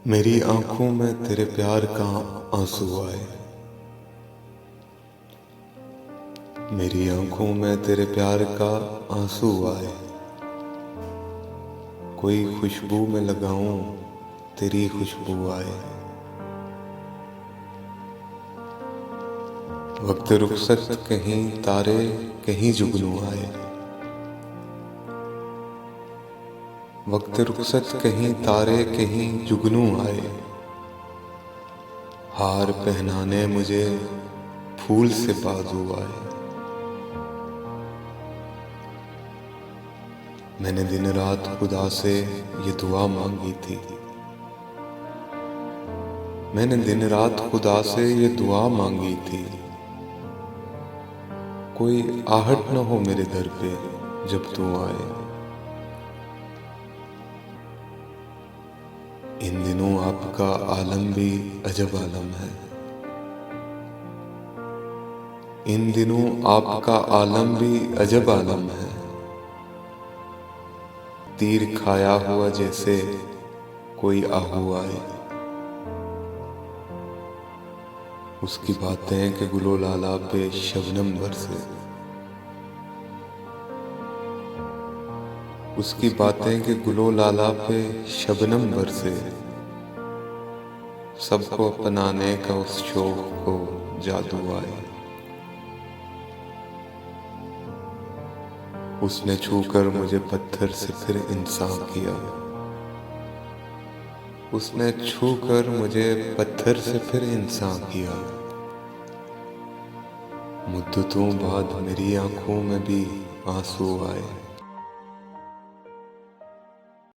मेरी आंखों में तेरे प्यार का आंसू आए। मेरी आंखों में तेरे प्यार का आंसू आए। कोई खुशबू में लगाऊं तेरी खुशबू आए। वक्त रुखसत कहीं तारे कहीं जुगनू आए। वक्त रुखसत कहीं तारे कहीं जुगनू आए। हार पहनाने मुझे फूल से बाजू आए। मैंने दिन रात खुदा से ये दुआ मांगी थी। मैंने दिन रात खुदा से ये दुआ मांगी थी। कोई आहट न हो मेरे दर पे जब तू आए। इन दिनों आपका आलम भी अजब आलम है। इन दिनों आपका आलम भी अजब आलम है। तीर खाया हुआ जैसे कोई आहू आए। उसकी बातें के गुलो लाला पे शबनम बरसे। उसकी बातें के गुलो लाला पे शबनम बरसे। सबको अपनाने का उस शौक को जादू आए। उसने छूकर मुझे पत्थर से फिर इंसान किया। उसने छूकर मुझे पत्थर से फिर इंसान किया। मुद्दतों बाद मेरी आंखों में भी आंसू आए।